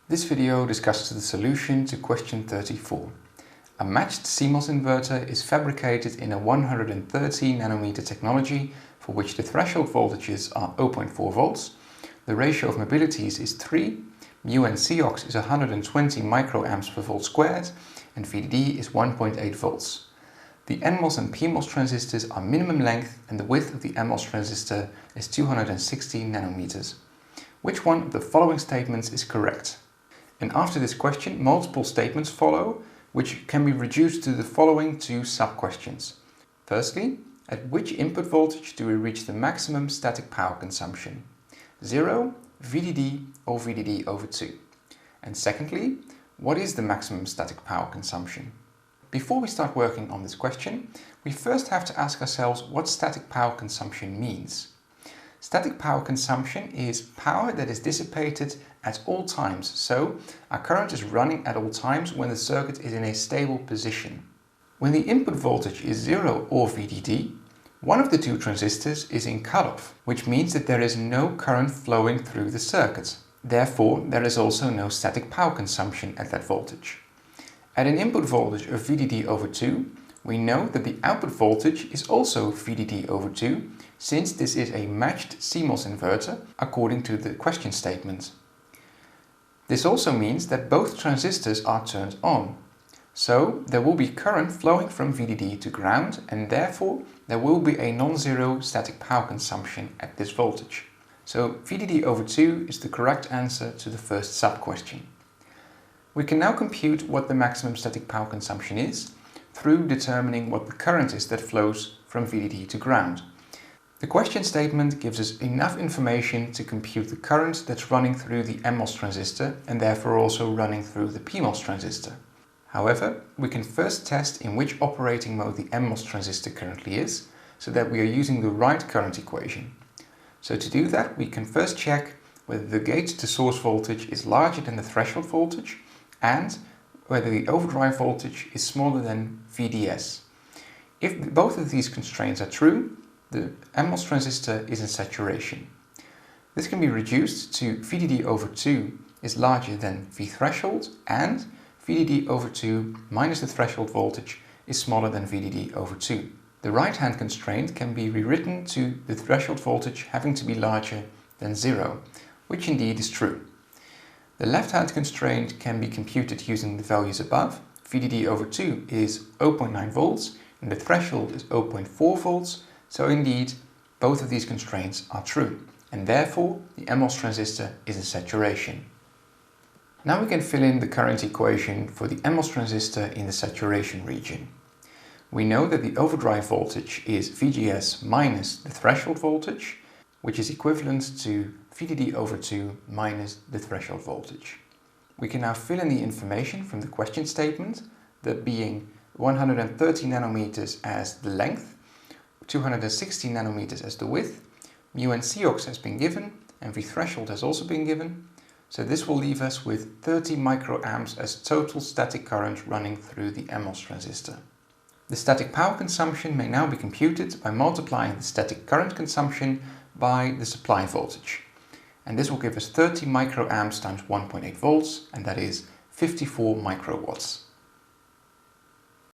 This video discusses the solution to question 34. A matched CMOS inverter is fabricated in a 130 nanometer technology for which the threshold voltages are 0.4 volts, the ratio of mobilities is 3, mu and Cox is 120 microamps per volt squared, and VDD is 1.8 volts. The NMOS and PMOS transistors are minimum length and the width of the NMOS transistor is 260 nanometers. Which one of the following statements is correct? And after this question, multiple statements follow, which can be reduced to the following two sub-questions. Firstly, at which input voltage do we reach the maximum static power consumption? 0, VDD or VDD over 2? And secondly, what is the maximum static power consumption? Before we start working on this question, we first have to ask ourselves what static power consumption means. Static power consumption is power that is dissipated at all times, so our current is running at all times when the circuit is in a stable position. When the input voltage is 0 or VDD, one of the two transistors is in cutoff, which means that there is no current flowing through the circuit. Therefore, there is also no static power consumption at that voltage. At an input voltage of VDD over 2, we know that the output voltage is also VDD over 2, since this is a matched CMOS inverter according to the question statement. This also means that both transistors are turned on. So there will be current flowing from VDD to ground, and therefore there will be a non-zero static power consumption at this voltage. So VDD over 2 is the correct answer to the first sub-question. We can now compute what the maximum static power consumption is through determining what the current is that flows from VDD to ground. The question statement gives us enough information to compute the current that's running through the NMOS transistor and therefore also running through the PMOS transistor. However, we can first test in which operating mode the NMOS transistor currently is, so that we are using the right current equation. So to do that, we can first check whether the gate to source voltage is larger than the threshold voltage and whether the overdrive voltage is smaller than VDS. If both of these constraints are true, the NMOS transistor is in saturation. This can be reduced to VDD over 2 is larger than V threshold and VDD over 2 minus the threshold voltage is smaller than VDD over 2. The right-hand constraint can be rewritten to the threshold voltage having to be larger than 0, which indeed is true. The left-hand constraint can be computed using the values above. VDD over 2 is 0.9 volts and the threshold is 0.4 volts, so indeed both of these constraints are true, and therefore the NMOS transistor is in saturation. Now we can fill in the current equation for the NMOS transistor in the saturation region. We know that the overdrive voltage is VGS minus the threshold voltage, which is equivalent to VDD over 2 minus the threshold voltage. We can now fill in the information from the question statement, that being 130 nanometers as the length, 260 nanometers as the width, mu and Cox has been given, and V threshold has also been given. So this will leave us with 30 microamps as total static current running through the NMOS transistor. The static power consumption may now be computed by multiplying the static current consumption by the supply voltage. And this will give us 30 microamps times 1.8 volts, and that is 54 microwatts.